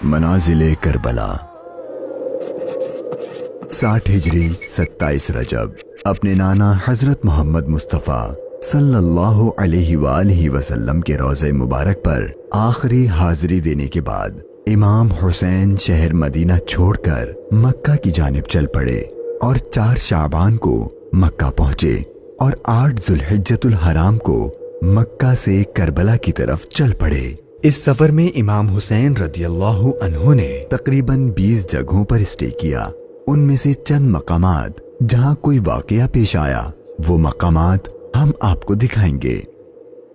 मनाजिले Karbala 60 हिजरी 27 रजब अपने नाना हजरत मोहम्मद मुस्तफ़ा सल्लल्लाहु अलैहि वालैहि वसल्लम के रोज़े मुबारक पर आखिरी हाजिरी देने के बाद इमाम हुसैन शहर मदीना छोड़कर मक्का की जानिब चल पड़े और 4 शाबान को मक्का पहुंचे और 8 जुल्हिज्जतुल हराम को मक्का से करबला की तरफ चल पड़े। इस सफर में इमाम हुसैन रदियल्लाहु अन्हु ने तकरीबन 20 जगहों पर स्टे किया। उनमें से चंद मकामात जहां कोई वाकया पेश आया वो मकामात हम आपको दिखाएंगे।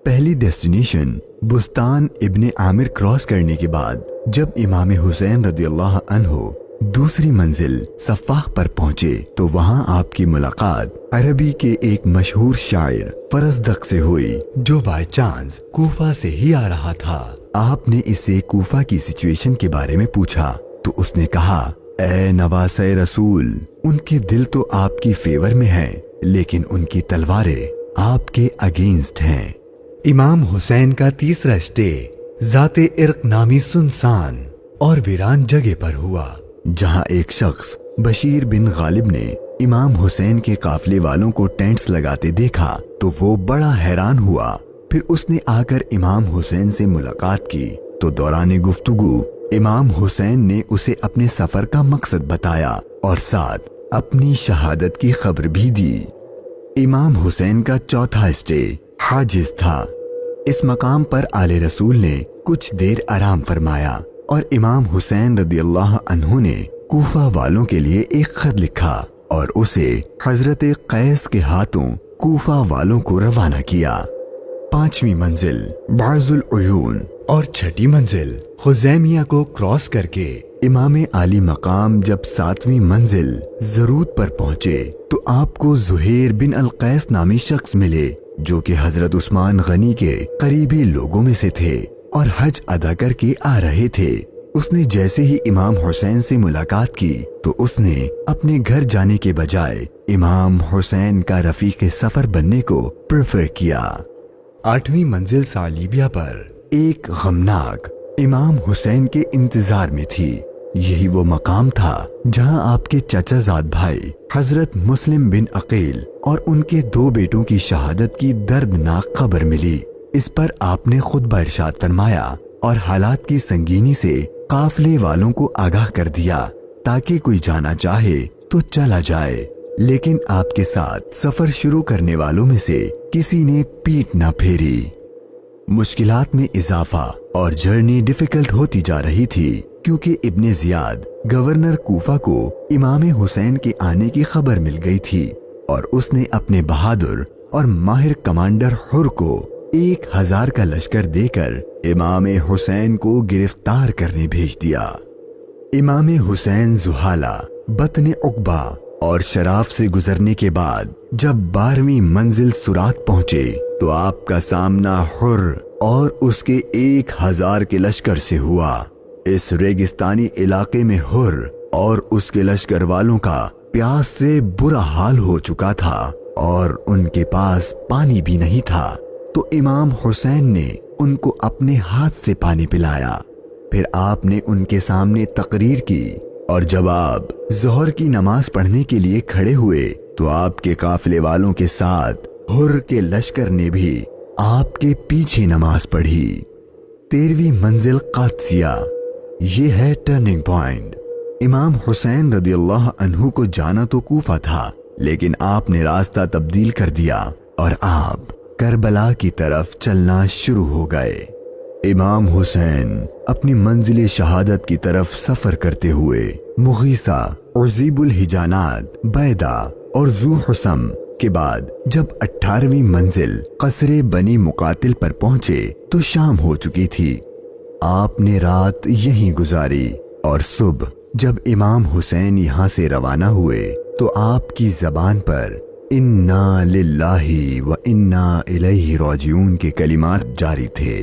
पहली डेस्टिनेशन बुस्तान इब्ने आमिर क्रॉस करने के बाद जब इमाम हुसैन रदियल्लाहु अन्हु दूसरी मंजिल सफ़ाह पर पहुंचे तो वहां आपकी मुलाकात अरबी के एक मशहूर शायर फरजदक से हुई जो बाय चांस कूफा से ही आ रहा था। आपने इससे कूफा की सिचुएशन के बारे में पूछा तो उसने कहा, ए नवासे रसूल, उनके दिल तो आपकी फेवर में है लेकिन उनकी तलवारें आपके अगेंस्ट हैं। इमाम हुसैन का तीसरा स्टे जाते इर्क नामी सुनसान और वीरान जगह पर हुआ जहां एक शख्स बशीर बिन गालिब ने इमाम हुसैन के काफले वालों को टेंट्स लगाते देखा तो वो बड़ा हैरान हुआ। फिर उसने आकर इमाम हुसैन से मुलाकात की तो दौरान गुफ्तगू इमाम हुसैन ने उसे अपने सफर का मकसद बताया और साथ अपनी शहादत की खबर भी दी। इमाम हुसैन का चौथा स्टे हाजिज था। इस मकाम पर आले रसूल ने कुछ देर आराम फरमाया और इमाम हुसैन रदियल्लाहु अन्हु ने कूफा वालों के लिए एक खत लिखा और उसे हजरत कैस के हाथों कूफा वालों को रवाना किया। 5वीं मंजिल बाजुल उयून और 6ठी मंजिल खुजैमिया को क्रॉस करके इमाम आली मकाम जब 7वीं मंजिल जरूद पर पहुंचे तो आपको जुहैर बिन अल कैस नामी शख्स मिले जो कि हजरत उस्मान गनी के करीबी लोगों में से थे और हज अदा करके आ रहे थे। उसने जैसे ही इमाम हुसैन से मुलाकात की तो उसने अपने घर जाने के बजाय इमाम हुसैन का रफीक सफर बनने को प्रेफर किया। 8वीं मंजिल सालिबिया पर एक गमनाक इमाम हुसैन के इंतजार में थी। यही वो मकाम था जहां आपके चचाजाद भाई हजरत मुस्लिम बिन अकील और उनके 2 बेटों की शहादत की दर्दनाक खबर मिली। इस पर आपने खुतबा इरशाद फरमाया और हालात की संगीनी से काफले वालों को आगाह कर दिया ताकि कोई जाना चाहे तो चला जाए, लेकिन आपके साथ सफर शुरू करने वालों में से किसी ने पीठ न फेरी। मुश्किलात में इजाफा और जर्नी डिफिकल्ट होती जा रही थी क्योंकि इब्ने जियाद गवर्नर कूफा को इमाम हुसैन के आने की खबर मिल गई थी और उसने अपने बहादुर और माहिर कमांडर हुर को 1000 का लश्कर देकर इमाम हुसैन को गिरफ्तार करने भेज दिया। इमाम हुसैन जुहाला, बतने उकबा और शराफ से गुजरने के बाद जब 12वीं मंजिल सुरात पहुंचे तो आपका सामना हुर और उसके 1000 के लश्कर से हुआ। इस रेगिस्तानी इलाके में हुर और उसके लश्कर वालों का प्यास से बुरा हाल हो चुका था और उनके पास पानी भी नहीं था तो इमाम हुसैन ने उनको अपने हाथ से पानी पिलाया। फिर आपने उनके सामने तकरीर की और जब आप ज़ोहर की नमाज पढ़ने के लिए खड़े हुए तो आपके काफिले वालों के साथ हुर के लश्कर ने भी आपके पीछे नमाज पढ़ी। 13वीं मंजिल कादसिया, ये है टर्निंग पॉइंट। इमाम हुसैन रदियल्लाहु अन्हु को जाना तो कूफा था लेकिन आपने रास्ता तब्दील कर दिया और आप करबला की तरफ चलना शुरू हो गए। इमाम हुसैन अपनी मंजिल शहादत की तरफ सफर करते हुए मुगीसा, उज़ीबुल हिजानात, बैदा और ज़ू हुसम के बाद जब 18वीं मंजिल कसरे बनी मुकातिल पर पहुंचे तो शाम हो चुकी थी। आपने रात यहीं गुजारी और सुबह जब इमाम हुसैन यहाँ से रवाना हुए तो आपकी जबान पर इन्ना लिल्लाहि व इन्ना इलैहि राजिऊन के कलिमात जारी थे।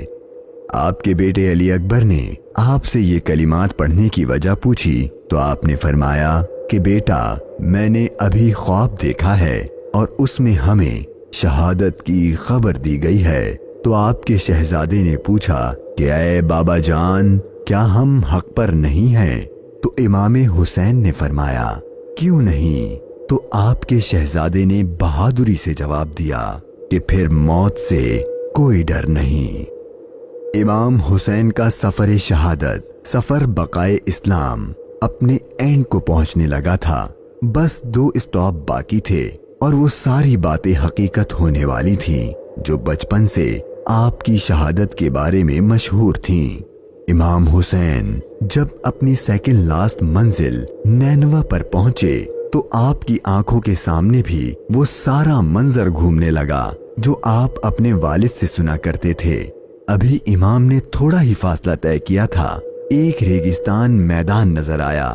आपके बेटे अली अकबर ने आपसे ये कलिमात पढ़ने की वजह पूछी तो आपने फरमाया कि बेटा, मैंने अभी ख्वाब देखा है और उसमें हमें शहादत की खबर दी गई है। तो आपके शहजादे ने पूछा कि ऐ बाबा जान, کیا ہم حق پر نہیں ہیں؟ تو امام حسین نے فرمایا کیوں نہیں؟ تو آپ کے شہزادے نے بہادری سے جواب دیا کہ پھر موت سے کوئی ڈر نہیں۔ امام حسین کا سفر شہادت، سفر بقائے اسلام اپنے اینڈ کو پہنچنے لگا تھا۔ بس 2 اسٹاپ باقی تھے اور وہ ساری باتیں حقیقت ہونے والی تھیں جو بچپن سے آپ کی شہادت کے بارے میں مشہور تھیں۔ امام حسین جب اپنی سیکنڈ لاسٹ منزل نینوا پر پہنچے تو آپ کی آنکھوں کے سامنے بھی وہ سارا منظر گھومنے لگا جو آپ اپنے والد سے سنا کرتے تھے۔ ابھی امام نے تھوڑا ہی فاصلہ طے کیا تھا، ایک ریگستان میدان نظر آیا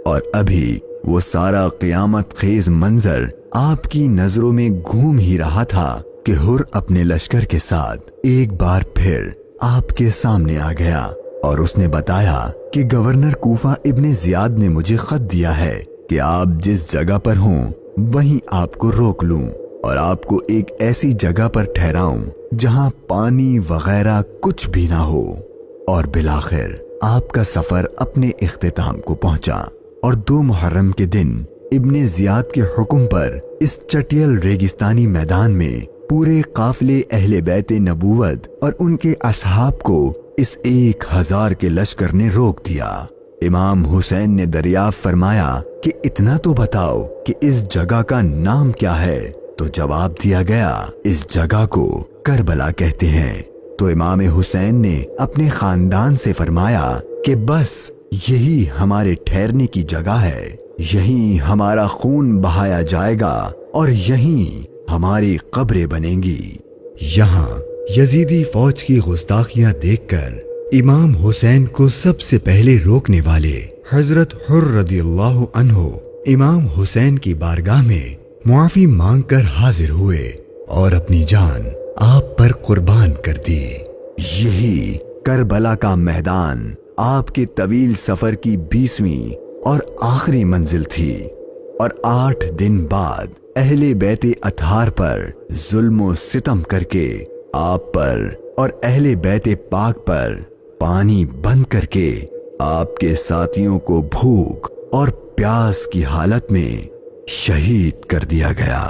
اور ابھی وہ سارا قیامت خیز منظر آپ کی نظروں میں گھوم ہی رہا تھا کہ ہر اپنے لشکر کے ساتھ ایک بار پھر آپ کے سامنے آ گیا اور اس نے بتایا کہ گورنر کوفہ ابن زیاد نے مجھے خط دیا ہے کہ آپ جس جگہ پر ہوں وہیں آپ کو روک لوں اور آپ کو ایک ایسی جگہ پر ٹھہراؤں جہاں پانی وغیرہ کچھ بھی نہ ہو۔ اور بالآخر آپ کا سفر اپنے اختتام کو پہنچا اور 2 محرم کے دن ابن زیاد کے حکم پر اس چٹیل ریگستانی میدان میں پورے قافلے اہل بیت نبوت اور ان کے اصحاب کو اس 1000 کے لشکر نے روک دیا۔ امام حسین نے دریافت فرمایا کہ اتنا تو بتاؤ کہ اس جگہ کا نام کیا ہے؟ تو جواب دیا گیا اس جگہ کو کربلا کہتے ہیں۔ تو امام حسین نے اپنے خاندان سے فرمایا کہ بس یہی ہمارے ٹھہرنے کی جگہ ہے، یہیں ہمارا خون بہایا جائے گا اور یہیں ہماری قبریں بنیں گی۔ یہاں یزیدی فوج کی گستاخیاں دیکھ کر امام حسین کو سب سے پہلے روکنے والے حضرت حر رضی اللہ عنہ امام حسین کی بارگاہ میں معافی مانگ کر حاضر ہوئے اور اپنی جان آپ پر قربان کر دی۔ یہی کربلا کا میدان آپ کے طویل سفر کی 20ویں اور آخری منزل تھی، اور 8 دن بعد اہل بیت اطہار پر ظلم و ستم کر کے آپ پر اور اہل بیت پاک پر پانی بند کر کے آپ کے ساتھیوں کو بھوک اور پیاس کی حالت میں شہید کر دیا گیا،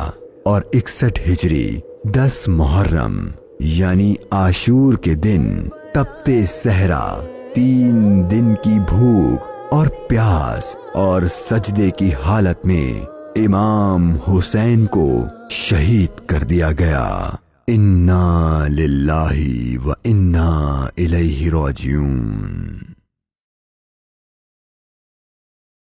اور 61 ہجری 10 محرم یعنی عاشور کے دن تپتے صحرا 3 دن کی بھوک اور پیاس اور سجدے کی حالت میں امام حسین کو شہید کر دیا گیا۔ انا للہ و انا الیہ راجعون۔